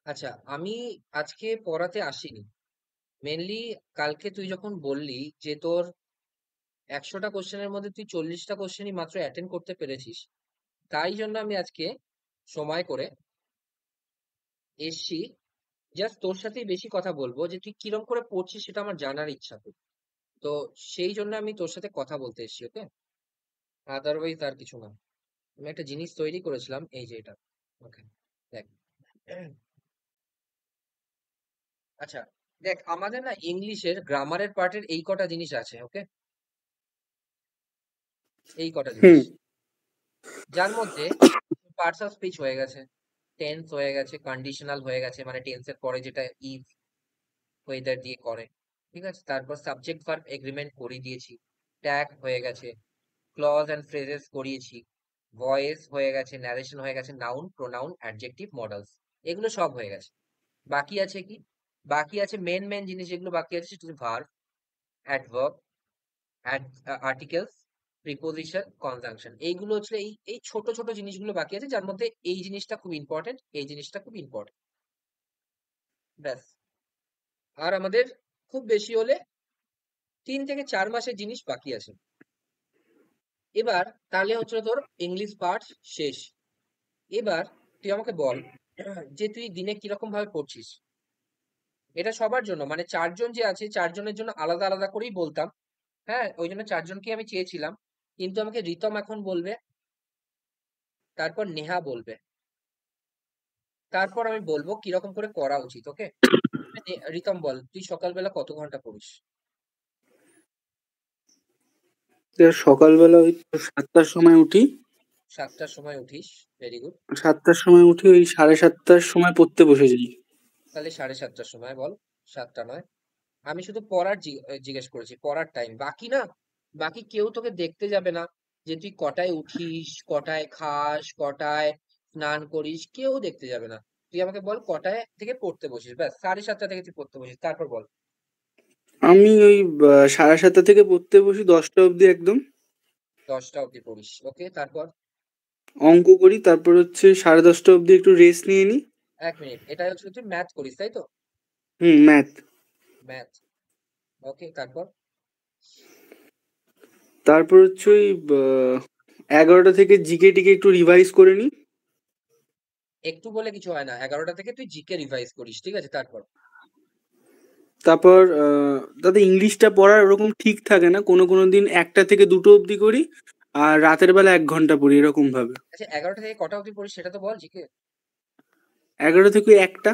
আচ্ছা, আমি আজকে পড়াতে আসিনি। মেনলি কালকে তুই যখন বললি যে তোর 100টা কোশ্চেনের মধ্যে তুই 40টা কোশ্চেনই মাত্র অ্যাটেন্ড করতে পেরেছিস, তাই জন্য আমি আজকে সময় করে এসছি। জাস্ট তোর সাথেই বেশি কথা বলবো, যে তুই কিরম করে পড়ছিস সেটা আমার জানার ইচ্ছা খুব। তো সেই জন্য আমি তোর সাথে কথা বলতে এসেছি, ওকে? আদারওয়াইজ আর কিছু না। আমি একটা জিনিস তৈরি করেছিলাম, এই যে এটা। ওকে, দেখ। আচ্ছা, দেখ, আমাদের না ইংলিশের গ্রামারের পার্টের এই কটা জিনিস আছে, ওকে? এই কটা হুম। জিনিস, যার মধ্যে পার্টস অফ স্পিচ হয়ে গেছে, টেন্স হয়ে গেছে, কন্ডিশনাল হয়ে গেছে, মানে টেন্সের পরে যেটা ইজ ওয়েদার দিয়ে করে, ঠিক আছে? তারপর সাবজেক্ট ভার্ব এগ্রিমেন্ট করিয়ে দিয়েছি, ট্যাগ হয়ে গেছে, ক্লজ এন্ড ফ্রেজেস করিয়েছি, ভয়েস হয়ে গেছে, ন্যারেশন হয়ে গেছে, নাউন, প্রোনাউন, অ্যাডজেক্টিভ, মডেলস, এগুলো সব হয়ে গেছে। বাকি আছে কি? বাকি আছে মেন মেন জিনিস যেগুলো বাকি আছে, সেটা verb, adverb, articles, preposition, conjunction. এইগুলো হচ্ছে এই এই ছোট ছোট জিনিসগুলো বাকি আছে, যার মধ্যে এই জিনিসটা খুব ইম্পর্টেন্ট, এই জিনিসটা খুব ইম্পর্টেন্ট, ব্যাস। আর আমাদের খুব বেশি হলে 3 থেকে 4 মাসের জিনিস বাকি আছে। এবার তাহলে হচ্ছে তোর ইংলিশ পার্ট শেষ। এবার তুই আমাকে বল, যে তুই দিনে কিরকম ভাবে পড়ছিস। এটা সবার জন্য, মানে 4 জন যে আছে, 4 জনের জন্য আলাদা আলাদা করেই বলতাম। হ্যাঁ, ওই জন্য 4 জনকে আমি চেয়েছিলাম, কিন্তু আমাকে রিতম এখন বলবে, তারপর নেহা বলবে, তারপর আমি বলবো কিরকম করে করা উচিত, ওকে? রিতম, বল তুই সকালবেলা কত ঘন্টা পড়িস? তো সকালবেলা ওই তো 7টার সময় উঠি। 7টার সময় উঠিস, ভেরি গুড। 7টার সময় উঠি, ওই 7:30টার সময় পড়তে বসে যাই। তাহলে 7:30টার সময় বল, 7টা নয়। আমি শুধু পড়ার জিজ্ঞেস করেছি, পড়ার টাইম। বাকি না, বাকি কেউ তোকে দেখতে যাবে না, যে তুই কটায় উঠিস, কটায় খাস, কটায় স্নান করিস, কেউ দেখতে যাবে না। তুই আমাকে বল কটায় থেকে পড়তে বসিস, ব্যাস। 7:30টা থেকে তুই পড়তে বসিস, তারপর বল। আমি ওই 7:30 থেকে পড়তে বসি 10টা অবধি একদম। 10টা অবধি পড়িস, ওকে? তারপর অঙ্ক করি, তারপর হচ্ছে 10:30টা অবধি একটু রেস্ট নিয়ে নিই। 1 মিনিট, এটা হচ্ছে তুই ম্যাথ করিস, তাই তো? হুম, ম্যাথ। ম্যাথ, ওকে। তারপর তারপর হচ্ছে ওই 11টা থেকে জিকে টিকে একটু রিভাইজ করে নিই। একটু বলে কিছু হয় না, 11টা থেকে তুই জিকে রিভাইজ করিস, ঠিক আছে? তারপর তারপর দাদা ইংলিশটা পড়ার ওরকম ঠিক থাকে না, কোনো কোনো দিন 1টা থেকে 2টো অবধি করি, আর রাতের বেলা 1 ঘন্টা পড়ি এরকম ভাবে। আচ্ছা, 11টা থেকে কটা অবধি পড়িস সেটা তো বল, জিকে। 11টা থেকে 1টা।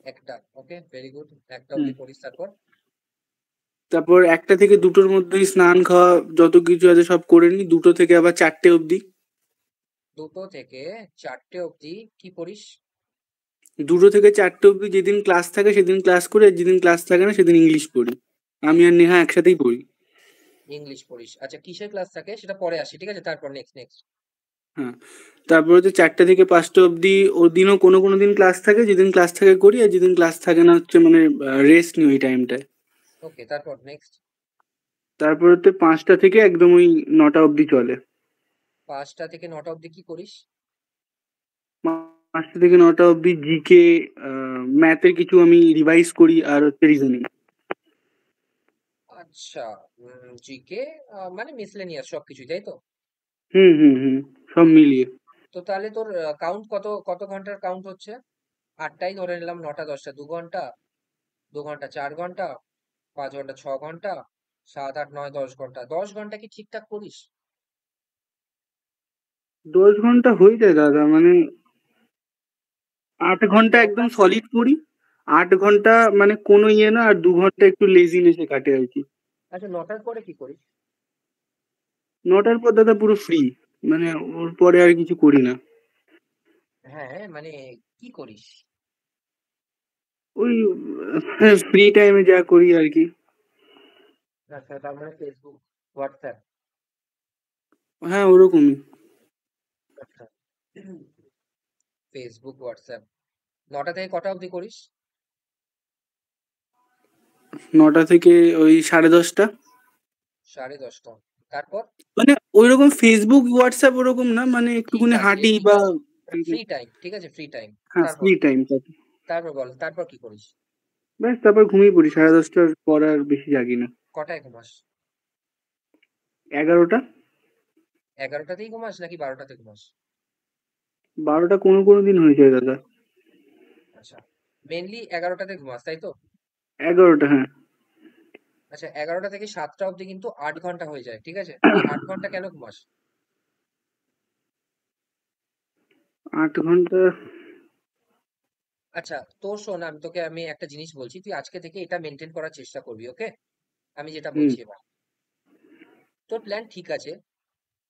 একটা, ওকে, ভেরি গুড। একটা হুম। অবধি পড়িস, তারপর তারপর 1টা থেকে 2টোর মধ্যেই স্নান খাওয়া যত কিছু আছে সব করে নিই, 2টো থেকে আবার 4টে অবধি। 2টো থেকে 4টে অবধি কি পড়িস? 2টো থেকে 4টে অবধি যেদিন ক্লাস থাকে সেদিন ক্লাস করি, আর যেদিন ক্লাস থাকে না সেদিন ইংলিশ পড়ি। আমি আর নেহা একসাথেই পড়ি। ইংলিশ পড়িস, আচ্ছা। কিসের ক্লাস থাকে সেটা পরে আসি, ঠিক আছে? তারপর নেক্সট নেক্সট। হ্যাঁ। তারপর হচ্ছে 4টা থেকে 5টা অবধি ওর দিনও কোনো কোনো দিন ক্লাস থাকে, যেদিন ক্লাস থাকে করি, আর যেদিন ক্লাস থাকে না হচ্ছে মানে রেস্ট নিই ওই টাইমটায়। ওকে, তারপর নেক্সট। তারপর হচ্ছে 5টা থেকে একদম ওই 9টা অবধি চলে। 5টা থেকে 9টা অবধি কি করিস? 5টা থেকে 9টা অবধি জিকে, ম্যাথের কিছু আমি রিভাইজ করি, আর হচ্ছে রিজনিং। আচ্ছা, জিকে, মানে মিসলেনিয়াস সবকিছুই, তাই তো? হুম হুম হুম, সব মিলিয়ে। তো তাহলে তোর কাউন্ট কত, কত ঘন্টার কাউন্ট হচ্ছে? 8টাই ধরে নিলাম, 9টা 10টা 2 ঘন্টা, 2 ঘন্টা 4 ঘন্টা, 5 ঘন্টা 6 ঘন্টা, 7 8 9 10 ঘন্টা। 10 ঘন্টা কি ঠিকঠাক করিস? 10 ঘন্টা হয়ে যায় দাদা, মানে 8 ঘন্টা একদম 9টা, সলিড পড়ি। 8 ঘন্টা মানে কোনো ইয়ে না, আর 2 ঘন্টা একটু লেজিনেসে কাটে আর কি। আচ্ছা, 9টার পরে কি করিস? 9টার পর দাদা পুরো ফ্রি, মানে ওর পরে আর কিছু করি না। হ্যাঁ, মানে কি করিস? ওই ফ্রি টাইমে যা করি আর কি। আচ্ছা, তার মানে ফেসবুক, হোয়াটসঅ্যাপ। হ্যাঁ, ওরকমই। আচ্ছা, ফেসবুক, হোয়াটসঅ্যাপ। 9টা থেকে কটা অবধি করিস? 9টা থেকে ওই 10:30টা। 10:30টা। তারপর মানে ওইরকম ফেসবুক হোয়াটসঅ্যাপ ওরকম না, মানে ঠিক একটুখানি আছে, হাঁটি ঠিক বা। আছে, ফ্রি টাইম, ঠিক আছে, ফ্রি টাইম। হ্যাঁ, তারপর ফ্রি টাইম। তারপর বল, তারপর কি করিস? ব্যাস তারপর ঘুমিয়ে পড়ি, 10:30টার পর আর বেশি জাগি না। কটায় ঘুমাস? 11টা। 11টাতেই ঘুমাস নাকি 12টাতে ঘুমাস? 12টা কোনো কোনো দিন হয়ে যায় দাদা। আচ্ছা, মেনলি 11টাতে ঘুমাস তাই তো? 11টা, হ্যাঁ। আচ্ছা, 11টা থেকে 7টা অবধি কিন্তু 8 ঘন্টা হয়ে যায়, ঠিক আছে? তুই 8 ঘন্টা কেন ঘুমাস? 8 ঘন্টা। আচ্ছা, তোর শোন, আমি একটা জিনিস বলছি, তুই আজকে থেকে এটা মেনটেন করার চেষ্টা করবি, ওকে? আমি যেটা হুম। বলছি এবার, তোর প্ল্যান ঠিক আছে,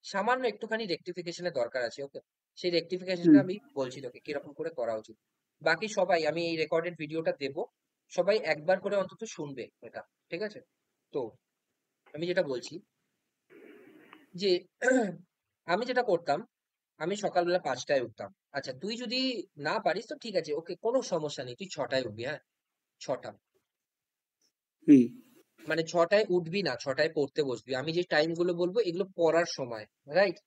সামান্য একটুখানি রেকটিফিকেশনের দরকার আছে, ওকে? সেই রেকটিফিকেশনটা হুম। আমি বলছি তোকে কিরকম করে করা উচিত। বাকি সবাই, আমি এই রেকর্ডেড ভিডিওটা দেবো, সবাই একবার করে অন্তত শুনবে এটা, ঠিক আছে? তো আমি যেটা বলছি যে আমি যেটা করতাম, আমি সকালবেলা 5টায় উঠতাম। আচ্ছা, তুই যদি না পারিস তো ঠিক আছে, ওকে, কোনো সমস্যা নেই, তুই 6টায় উঠবি, হ্যাঁ? 6টা, হুম। মানে 6টায় উঠবি না, 6টায় পড়তে বসবি। আমি যে টাইম গুলো বলবো এগুলো পড়ার সময়, রাইট?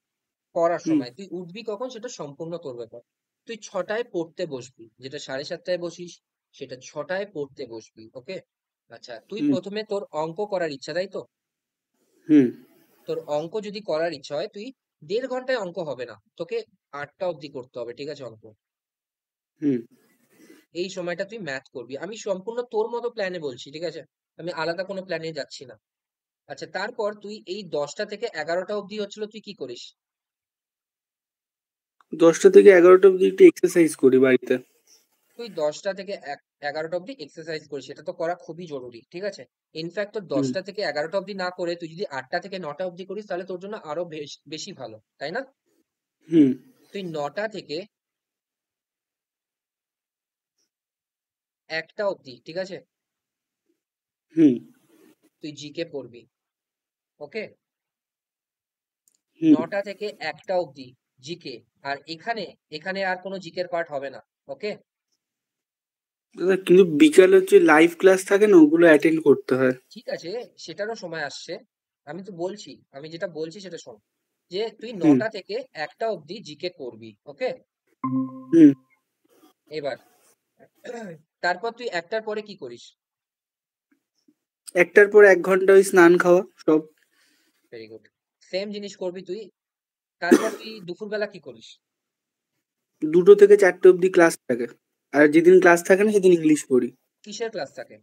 পড়ার হুম। সময় তুই উঠবি কখন সেটা সম্পূর্ণ তোর ব্যাপার। তুই 6টায় পড়তে বসবি, যেটা 7:30টায় বসিস সেটা 6টায় পড়তে বসবি, ওকে? আচ্ছা, তুই হুম। প্রথমে তোর অঙ্ক করার ইচ্ছা, তাই তো? হুম। তোর অঙ্ক যদি করার ইচ্ছা হয়, তুই 1.5 ঘন্টায় অঙ্ক হবে না, তোকে 8টা অবধি করতে হবে, ঠিক আছে, অঙ্ক। হুম। এই সময়টা তুই ম্যাথ করবি, আমি সম্পূর্ণ তোর মতো প্ল্যানে বলছি, ঠিক আছে? আমি আলাদা কোনো প্ল্যানে যাচ্ছি না। আচ্ছা, তারপর তুই এই 10টা থেকে 11টা অবধি হচ্ছিল তুই কি করিস? 10টা থেকে 11টা অবধি একটু এক্সারসাইজ করি বাড়িতে। তুই 10টা থেকে 11টা অবধি এক্সারসাইজ করিস, সেটা তো করা খুবই জরুরি, ঠিক আছে? ইনফ্যাক্ট তোর হুম। 10টা থেকে 11টা অবধি না করে তুই যদি 8টা থেকে 9টা অবধি করিস তাহলে তোর জন্য আরো বেশি ভালো, তাই না? হুম। তুই 9টা থেকে 1টা অবধি, ঠিক আছে, হুম। তুই জিকে পড়বি, ওকে? হুম। 9টা থেকে 1টা অবধি জিকে। আর এখানে এখানে আর কোনো জিকের পার্ট হবে না, ওকে? দাদা কিন্তু বিকালে হচ্ছে লাইভ ক্লাস থাকে না, ওগুলো অ্যাটেন্ড করতে হয়। ঠিক আছে, সেটারও সময় আসছে। আমি তো বলছি, আমি যেটা বলছি সেটা শোন, যে তুই হুম। 9টা থেকে 1টা অবধি জিকে করবি, ওকে? হুম। এবার তারপর তুই 1টার পরে কি করিস? 1টার পর 1 ঘন্টা ওই স্নান খাওয়া সব। ভেরি গুড, সেম জিনিস করবি তুই। তারপর তুই দুপুরবেলা কি করিস? 2টো থেকে 4টে অবধি ক্লাস থাকে। আর যেদিন ক্লাস থাকে না সেদিন ইংলিশ পড়ি। কিসের ক্লাস থাকে?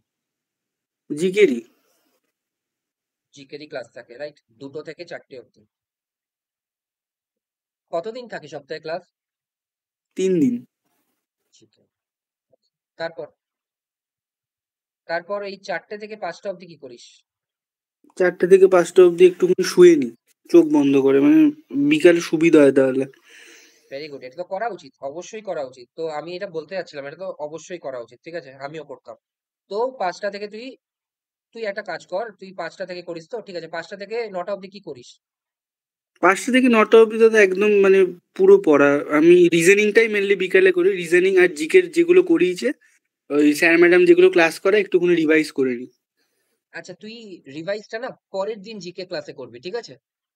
জিকেরই। জিকেরই ক্লাস থাকে, রাইট? 2টো থেকে 4টে অবধি। কতদিন থাকে সপ্তাহে ক্লাস? 3 দিন। জিকে। তারপর তারপর এই 4টে থেকে 5টা অবধি কি করিস? 4টে থেকে 5টা অবধি একটুখানি শুয়ে নি, চোখ বন্ধ করে, মানে বিকালে সুবিধা হয় তাহলে। ভেরি গুড, এটা তো করা উচিত, অবশ্যই করা উচিত। তো আমি এটা বলতে যাচ্ছিলাম, এটা তো অবশ্যই করা উচিত, ঠিক আছে, আমিও করতাম। তো 5টা থেকে তুই তুই একটা কাজ কর, তুই 5টা থেকে করিস তো, ঠিক আছে, 5টা থেকে 9টা অবধি কি করিস? 5টা থেকে 9টা অবধি দাদা একদম মানে পুরো পড়া। আমি রিজনিংটাই মেনলি বিকালে করি, রিজনিং আর জিকের যেগুলো করিয়েছে ওই স্যার ম্যাডাম যেগুলো ক্লাস করে একটুখানি রিভাইজ করে নিই। আচ্ছা, তুই রিভাইজটা না পরের দিন জিকে ক্লাসে করবি, ঠিক আছে?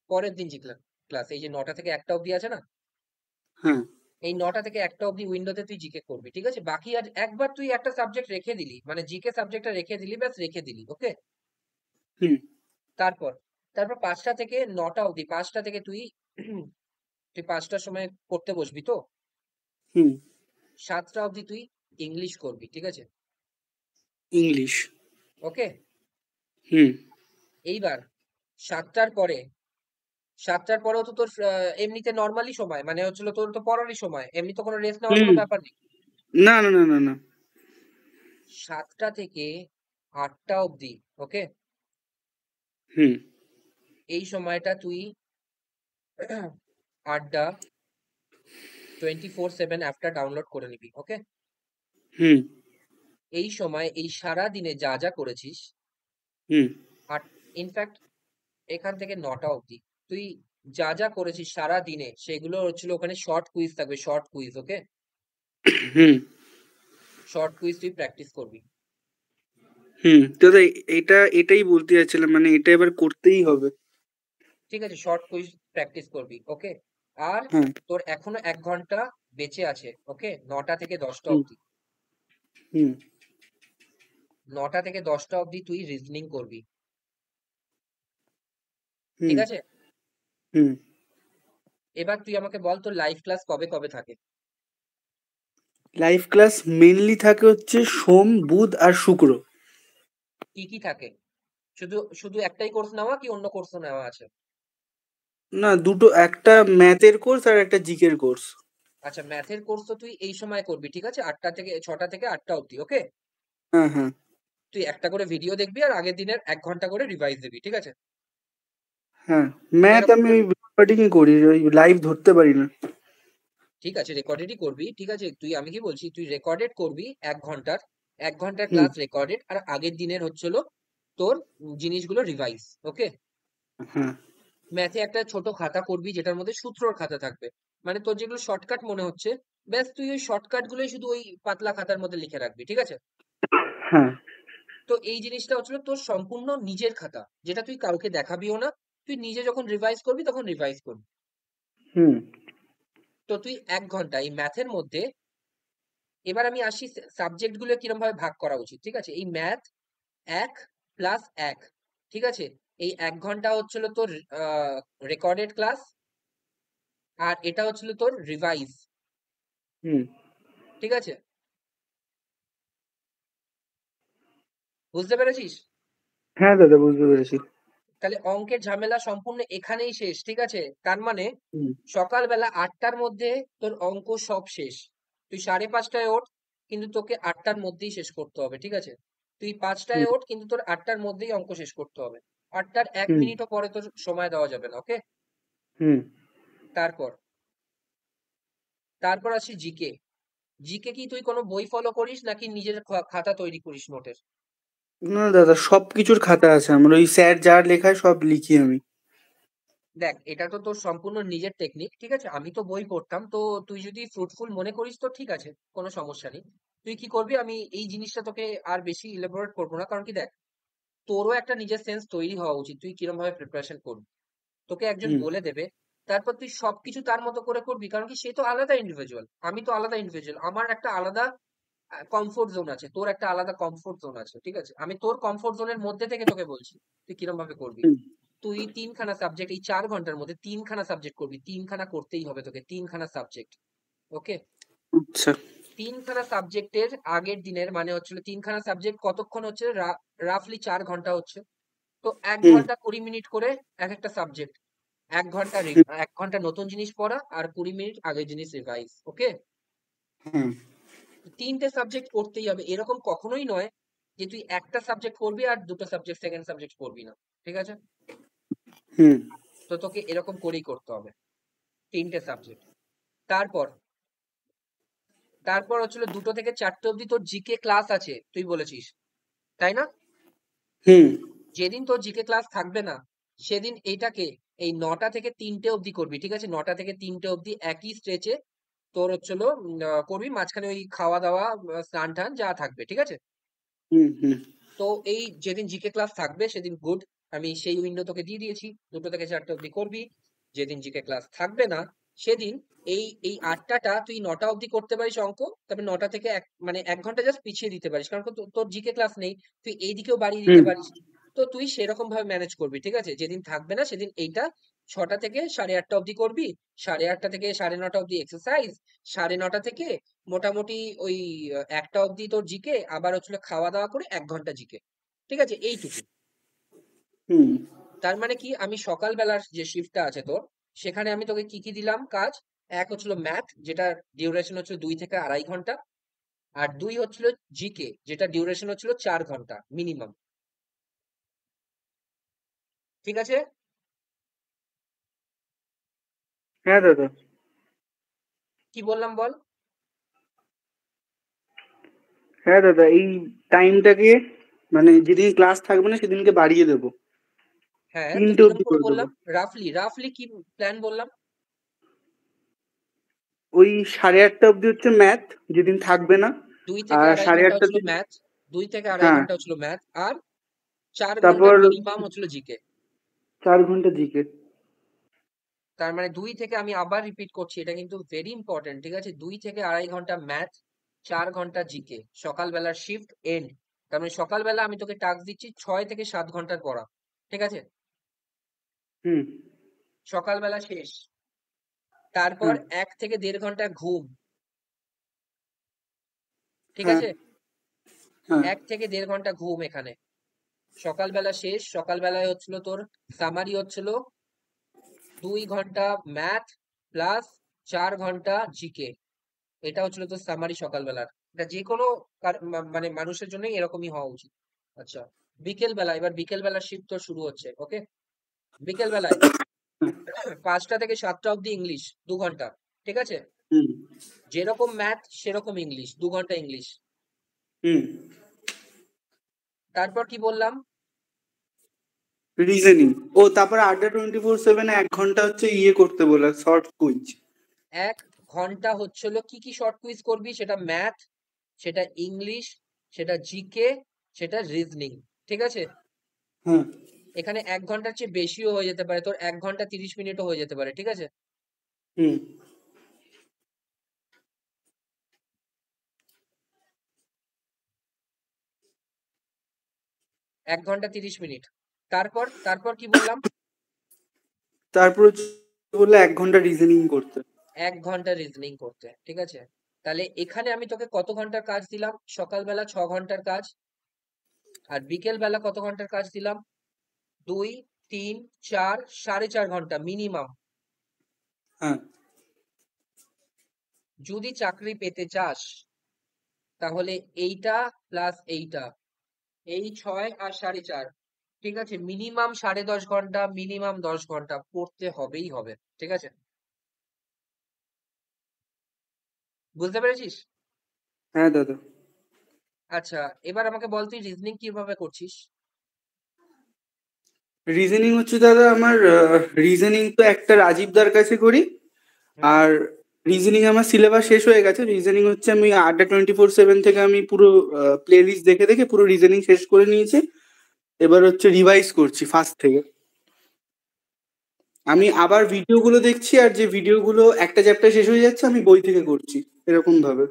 পরের দিন জিকে ক্লাস, এই যে 9টা থেকে 1টা অবধি আছে না, হ্যাঁ। এই 9টা থেকে 1টা অবধি উইন্ডোতে তুই জিকে করবি, ঠিক আছে? বাকি আর একবার তুই একটা সাবজেক্ট রেখে দিলি, মানে জিকে সাবজেক্টটা রেখে দিলি, ব্যাস রেখে দিলি, ওকে? হুম। তারপর তারপর 5টা থেকে 9টা অবধি, 5টা থেকে তুই তুই 5টার সময় পড়তে বসবি তো, হুম। 7টা অবধি তুই ইংলিশ করবি, ঠিক আছে? ইংলিশ। ওকে? হুম। এইবার 7টার পরে 7টার পরেও তো তোর এমনিতে নর্মালি সময়, মানে হচ্ছিল তোর তো পড়ারই সময়, এমনি তো কোনো রেস্ট নেওয়ার হুম। কোনো ব্যাপার নেই। না, না, না, না, না। 7টা থেকে 8টা অবধি, ওকে, হুম। এই সময়টা তুই আড্ডা 24/7 অ্যাপটা ডাউনলোড করে নিবি, ওকে? হুম। এই সময় এই সারা দিনে যা যা করেছিস, হুম। আর ইনফ্যাক্ট এখান থেকে 9টা অবধি তুই যা যা করেছিস সারা দিনে সেগুলো হচ্ছিল, ওখানে শর্ট কুইজ থাকবে, শর্ট কুইজ, ওকে? হুম। শর্ট কুইজ তুই প্র্যাকটিস করবি, হুম। দাদা এটাই বলতে যাচ্ছিলাম, মানে এটা এবার করতেই হবে। ঠিক আছে? শর্ট কুইজ প্র্যাকটিস করবি, ওকে? আর হ্যাঁ। তোর এখনো 1 ঘন্টা বেঁচে আছে, ওকে, 9টা থেকে 10টা হুম। অবধি। হুম 9টা থেকে 10টা অবধি তুই রিজনিং করবি, ঠিক হুম আছে? হুম এবার তুই আমাকে বল তোর লাইভ ক্লাস কবে কবে থাকে? লাইভ ক্লাস মেনলি থাকে হচ্ছে সোম, বুধ আর শুক্র। কি কি থাকে? শুধু শুধু একটাই কোর্স নেওয়া কি অন্য কোর্সও নেওয়া আছে? না, দুটো, একটা ম্যাথের কোর্স আর একটা জিকের কোর্স। আচ্ছা, ম্যাথের কোর্স তো তুই এই সময় করবি, ঠিক আছে? 6টা থেকে 8টা অবধি, ওকে? হ্যাঁ হ্যাঁ তুই একটা করে ভিডিও দেখবি আর আগের দিনের 1 ঘন্টা করে রিভাইজ দিবি, ঠিক আছে? হ্যাঁ, ম্যাথ এরকম আমি ওই করে, রেকর্ডিংই করি, ওই লাইভ ধরতে পারি না। ঠিক আছে, রেকর্ডেডই করবি, ঠিক আছে? তুই, আমি কি বলছি, তুই রেকর্ডেড করবি 1 ঘন্টার, 1 ঘন্টার হুম ক্লাস রেকর্ডেড, আর আগের দিনের হচ্ছিল তোর জিনিসগুলো রিভাইজ, ওকে? হ্যাঁ ম্যাথে একটা ছোট খাতা করবি যেটার মধ্যে সূত্রর খাতা থাকবে, মানে তোর যেগুলো শর্টকাট মনে হচ্ছে, ব্যাস তুই ওই শর্টকাট গুলোই শুধু ওই পাতলা খাতার মধ্যে লিখে রাখবি, ঠিক আছে? হ্যাঁ তো এই জিনিসটা হচ্ছিল তোর সম্পূর্ণ নিজের খাতা, যেটা তুই কাউকে দেখাবিও না। তুই নিজে যখন রিভাইজ করবি তখন রিভাইজ করবি। হুম তো তুই 1 ঘন্টা এই ম্যাথের মধ্যে, এবার আমি আসি সাবজেক্ট গুলো কিরকম ভাবে ভাগ করা উচিত, ঠিক আছে? এই ম্যাথ 1+1, ঠিক আছে? এই 1 ঘন্টা হচ্ছিল তোর রেকর্ডেড ক্লাস, আর এটা হচ্ছিল তোর রিভাইজ, হুম ঠিক আছে? বুঝতে পেরেছিস? হ্যাঁ দাদা, বুঝতে পেরেছি। তাহলে অঙ্কের ঝামেলা সম্পূর্ণ এখানেই শেষ, ঠিক আছে? তার মানে হুম সকালবেলা 8টার মধ্যে তোর অঙ্ক সব শেষ। তুই 5:30টায় ওঠ, কিন্তু তোকে 8টার মধ্যেই শেষ করতে হবে, ঠিক আছে? তুই 5টায় হুম ওঠ, কিন্তু তোর 8টার মধ্যেই অঙ্ক শেষ করতে হবে। 8টার এক হুম মিনিটও পরে তোর সময় দেওয়া যাবে না, ওকে? হুম তারপর তারপর আসি জিকে। জিকে কি তুই কোনো বই ফলো করিস নাকি নিজের খাতা তৈরি করিস নোটের? না দাদা, সব কিছুর খাতা আছে আমার, ওই স্যার যা লেখায় সব লিখি আমি। দেখ, এটা তো তোর সম্পূর্ণ নিজের টেকনিক, ঠিক আছে? আমি তো বই পড়তাম, তো তুই যদি ফ্রুটফুল মনে করিস তো ঠিক আছে, কোনো সমস্যা নেই। তুই কি করবি, আমি এই জিনিসটা তোকে আর বেশি ইলাবোরেট করবো না, কারণ কি দেখ, তোরও একটা নিজের সেন্স তৈরি হওয়া উচিত, তুই কিরম ভাবে প্রিপারেশন করবি। তোকে একজন হুম বলে দেবে, তারপর তুই সবকিছু তার মতো করে করবি, কারণ কি সে তো আলাদা ইন্ডিভিজুয়াল, আমি তো আলাদা ইন্ডিভিজুয়াল, আমার একটা আলাদা কমফোর্ট জোন আছে, তোর একটা আলাদা কমফোর্ট জোন আছে, ঠিক আছে? আমি তোর কমফোর্ট জোনের মধ্যে থেকে তোকে বলছি তুই কিরম ভাবে করবি। হুম তুই 3খানা সাবজেক্ট এই 4 ঘন্টার মধ্যে 3খানা সাবজেক্ট করবি, 3খানা করতেই হবে তোকে, 3খানা সাবজেক্ট, ওকে? আচ্ছা 3খানা সাবজেক্টের আগের দিনের মানে হচ্ছিল 3খানা সাবজেক্ট কতক্ষণ হচ্ছে, রাফলি 4 ঘন্টা হচ্ছে। তো এক হুম ঘন্টা 20 মিনিট করে এক একটা সাবজেক্ট, 1 ঘন্টা হুম 1 ঘন্টা নতুন জিনিস পড়া আর 20 মিনিট আগের জিনিস রিভাইজ, ওকে? হুম 3টে সাবজেক্ট করতেই হবে, এরকম কখনোই নয় যে তুই একটা সাবজেক্ট করবি আর দুটো সাবজেক্ট সেকেন্ড সাবজেক্ট করবি না, ঠিক আছে? হুম তো তোকে এরকম করেই করতে হবে, 3টে সাবজেক্ট। তারপর তারপর হচ্ছিল 2টো থেকে 4টে অবধি তোর জিকে ক্লাস আছে, তুই বলেছিস, তাই না? হুম যেদিন তোর জিকে ক্লাস থাকবে না, সেদিন এইটাকে এই 9টা থেকে 3টে অবধি করবি, ঠিক আছে? 9টা থেকে 3টে অবধি একই স্ট্রেচে তোর হচ্ছিল করবি, মাঝখানে ওই খাওয়া দাওয়া, স্নান টান যা থাকবে, ঠিক আছে? হুম হুম তো এই যেদিন জিকে ক্লাস থাকবে সেদিন গুড, আমি সেই উইন্ডো তোকে দিয়ে দিয়েছি, 2টো থেকে 4টে অবধি করবি। যেদিন জিকে ক্লাস থাকবে না, সেদিন এই এই 8টাটা তুই 9টা অবধি করতে পারিস অঙ্ক, তবে 9টা থেকে মানে 1 ঘন্টা জাস্ট পিছিয়ে দিতে পারিস, কারণ তোর জিকে ক্লাস নেই, তুই এইদিকেও বাড়িয়ে দিতে হুম পারিস। তো তুই সেরকম ভাবে ম্যানেজ করবি, ঠিক আছে? যেদিন থাকবে না সেদিন এইটা 6টা থেকে 8:30 অবধি করবি, 8:30 থেকে 9:30 অবধি এক্সারসাইজ, 9:30 থেকে মোটামুটি ওই 1টা অবধি তোর জিকে, আবার হচ্ছিল খাওয়া দাওয়া করে 1 ঘন্টা জিকে, ঠিক আছে? এইটুকু। হুম তার মানে কি, আমি সকালবেলার যে শিফটটা আছে তোর, সেখানে আমি তোকে কি কি দিলাম কাজ? এক হচ্ছিল ম্যাথ, যেটা ডিউরেশন হচ্ছিল 2 থেকে 2.5 ঘন্টা, আর 2 হচ্ছিল জিকে, যেটা ডিউরেশন হচ্ছিল 4 ঘন্টা মিনিমাম, ঠিক আছে? হ্যাঁ দাদা। কি বললাম বল? হ্যাঁ দাদা, এই টাইমটাকে মানে যেদিন ক্লাস থাকবে না সেদিনকে বাড়িয়ে দেবো, হ্যাঁ, তো 3টে কিরম অবধি করে করে দেবো। বললাম? রাফলি রাফলি কি প্ল্যান বললাম? ওই 8:30 অবধি হচ্ছে ম্যাথ, যেদিন থাকবে না। দুই থেকে আর আড়াই সাড়ে ঘন্টা আটটা হচ্ছিল থেকে ম্যাথ, 2 থেকে আড়াই হ্যাঁ, ঘন্টা হচ্ছিল ম্যাথ, আর 4 ঘন্টা তারপর মিনিমাম হচ্ছিল জিকে। 4 ঘন্টা জিকে। তার মানে 2 থেকে, আমি আবার রিপিট করছি, এটা কিন্তু ভেরি ইম্পর্টেন্ট, ঠিক আছে? 2 থেকে আড়াই ঘন্টা ম্যাথ, 4 ঘন্টা জিকে, সকালবেলার শিফট এন্ড। তার মানে সকালবেলা আমি তোকে টাস্ক দিচ্ছি 6 থেকে 7 ঘন্টার পড়া, ঠিক আছে? হুম। সকালবেলা শেষ। তারপর হ্যাঁ 1 থেকে 1.5 ঘন্টা ঘুম, ঠিক হ্যাঁ আছে? হ্যাঁ 1 থেকে 1.5 ঘন্টা ঘুম এখানে। সকালবেলা শেষ। সকালবেলায় হচ্ছিল তোর সামারি হচ্ছিল 2 ঘন্টা ম্যাথ প্লাস 4 ঘন্টা জিকে। এটা হচ্ছিল তোর সামারি সকালবেলার। এটা যে কোনো মানে মানুষের জন্যই এরকমই হওয়া উচিত। আচ্ছা, বিকেল বেলা, এবার বিকেল বেলার শিফট তোর শুরু হচ্ছে, ওকে? বিকেল বেলায় 5টা থেকে 7টা অব্দি ইংলিশ 2 ঘন্টা, ঠিক আছে? হুম যেরকম ম্যাথ সেরকম ইংলিশ, 2 ঘন্টা ইংলিশ। হুম তারপর কি বললাম? রিজনিং। ও তারপর আড্ডা 24/7 1 ঘন্টা হচ্ছে ইয়ে করতে বলা, শর্ট কুইজ। 1 ঘন্টা হচ্ছিল কি কি শর্ট কুইজ করবি, সেটা ম্যাথ, সেটা ইংলিশ, সেটা জিকে, সেটা রিজনিং, ঠিক আছে? হ্যাঁ এখানে 1 ঘন্টার চেয়ে বেশিও হয়ে যেতে পারে, তোর 1 ঘন্টা 30 মিনিটও হয়ে যেতে পারে, ঠিক আছে? হুম 1 ঘন্টা 30 মিনিট। তারপর তারপর কি বললাম? তারপর হচ্ছে বললে 1 ঘন্টা রিজনিং করতে। 1 ঘন্টা রিজনিং করতে, ঠিক আছে? তাহলে এখানে আমি তোকে কত ঘন্টার কাজ দিলাম? সকালবেলা 6 ঘন্টার কাজ। আর বিকেল বেলা কত ঘন্টার কাজ দিলাম? 2, 3, 4, 4.5 ঘন্টা মিনিমাম। হ্যাঁ যদি চাকরি পেতে চাস তাহলে এইটা প্লাস এইটা, এই 6 আর 4.5, ঠিক আছে? মিনিমাম 10.5 ঘন্টা, মিনিমাম 10 ঘন্টা পড়তে হবেই হবে, ঠিক আছে? বুঝতে পেরেছিস? হ্যাঁ দাদা। আচ্ছা, এবার আমাকে বল তুই রিজনিং কিভাবে করছিস? রিজনিং হচ্ছে দাদা আমার, রিজনিং তো একটা রাজীবদার কাছে করি। হুম। আর রিজনিং আমার সিলেবাস শেষ হয়ে গেছে। রিজনিং হচ্ছে আমি আড্ডা 24/7 থেকে আমি পুরো প্লে লিস্ট দেখে দেখে পুরো রিজনিং শেষ করে নিয়েছি। এবার হচ্ছে রিভাইজ করছি ফার্স্ট থেকে। আমি আচ্ছা, আবার ভিডিওগুলো দেখছি, আর যে ভিডিওগুলো একটা চ্যাপ্টার শেষ হয়ে যাচ্ছে আমি বই থেকে করছি, এরকম ভাবে।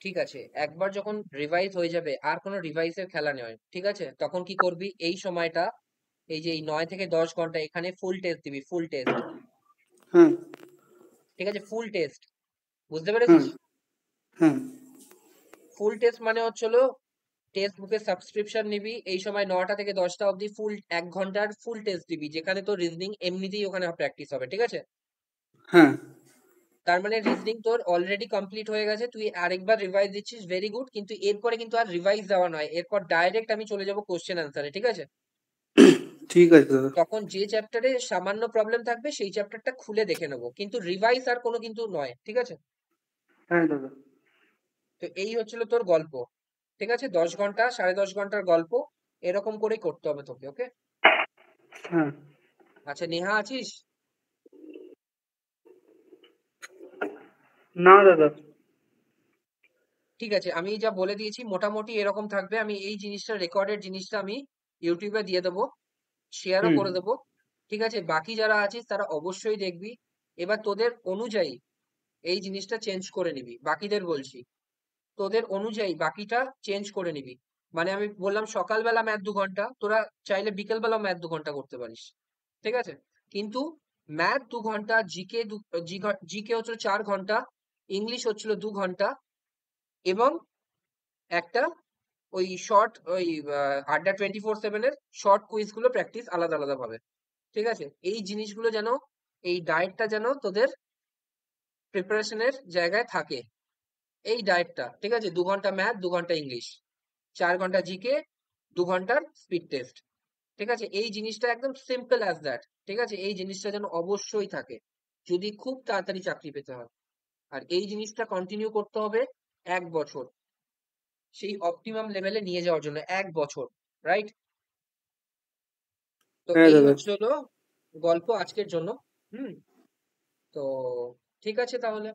ঠিক আছে। একবার যখন রিভাইজ হয়ে যাবে আর কোনো রিভাইজের খেলা নয়, ঠিক আছে? তখন কি করবি এই সময়টা, এই যে এই 9 থেকে 10 ঘন্টা এখানে ফুল টেস্ট দিবি, ফুল টেস্ট, হ্যাঁ ঠিক আছে? ফুল টেস্ট, বুঝতে হ্যাঁ পেরেছিস? হ্যাঁ ফুল টেস্ট মানে হচ্ছিল টেক্সট বুকের সাবস্ক্রিপশন নিবি, এই সময় 9টা থেকে 10টা অবধি ফুল 1 ঘন্টার ফুল টেস্ট দিবি, যেখানে তোর রিজনিং এমনিতেই ওখানে প্র্যাকটিস হবে, ঠিক আছে? হ্যাঁ তার মানে রিজনিং তোর অলরেডি কমপ্লিট হয়ে গেছে, তুই আরেকবার রিভাইজ দিচ্ছিস, ভেরি গুড। কিন্তু এরপরে কিন্তু আর রিভাইজ দেওয়া নয়, এরপর ডাইরেক্ট আমি চলে যাব কোশ্চেন আনসারে, ঠিক আছে? ঠিক আছে দাদা। তখন যে চ্যাপ্টারে সামান্য প্রবলেম থাকবে সেই চ্যাপ্টারটা খুলে দেখে নেবো, কিন্তু রিভাইজ আর কোনো কিন্তু নয়, ঠিক আছে? হ্যাঁ দাদা। তো এই হচ্ছিল তোর গল্প, ঠিক আছে? 10 ঘন্টা, 10.5 ঘন্টার গল্প, এরকম করেই করতে হবে তোকে, ওকে? হ্যাঁ। আচ্ছা, নেহা আছিস? না দাদা। ঠিক আছে, আমি যা বলে দিয়েছি মোটামুটি এরকম থাকবে। আমি এই জিনিসটা, রেকর্ডেড জিনিসটা আমি ইউটিউবে দিয়ে দেবো, শেয়ারও হুম করে দেবো, ঠিক আছে? বাকি যারা আছিস তারা অবশ্যই দেখবি। এবার তোদের অনুযায়ী এই জিনিসটা চেঞ্জ করে নিবি, বাকিদের বলছি, তোদের অনুযায়ী বাকিটা চেঞ্জ করে নিবি। মানে আমি বললাম সকালবেলা ম্যাথ 2 ঘন্টা, তোরা চাইলে বিকেল বেলা ম্যাথ 2 ঘন্টা করতে পারিস, ঠিক আছে? কিন্তু ম্যাথ 2 ঘন্টা, জিকে জিকে হচ্ছিল 4 ঘন্টা, ইংলিশ হচ্ছিল 2 ঘন্টা, এবং একটা ওই শর্ট ওই আড্ডা 24/7-এর শর্ট কুইজ গুলো প্র্যাকটিস আলাদা আলাদা ভাবে, ঠিক আছে? এই জিনিসগুলো যেন, এই ডায়েটটা যেন তোদের প্রিপারেশনের জায়গায় থাকে, এই ডায়েটটা, ঠিক আছে? 2 ঘন্টা ম্যাথ, 2 ঘন্টা ইংলিশ, 4 ঘন্টা জিকে, 2 ঘন্টার স্পিড টেস্ট, ঠিক আছে? এই জিনিসটা একদম সিম্পল অ্যাজ দ্যাট, ঠিক আছে? এই জিনিসটা যেন অবশ্যই থাকে যদি খুব তাড়াতাড়ি চাকরি পেতে হয়। আর এই জিনিসটা কন্টিনিউ করতে হবে 1 বছর, সেই অপটিমাম লেভেলে নিয়ে যাওয়ার জন্য 1 বছর, রাইট? তো হ্যাঁ এই দাদা। হচ্ছে হলো গল্প আজকের জন্য। হুম। তো ঠিক আছে তাহলে।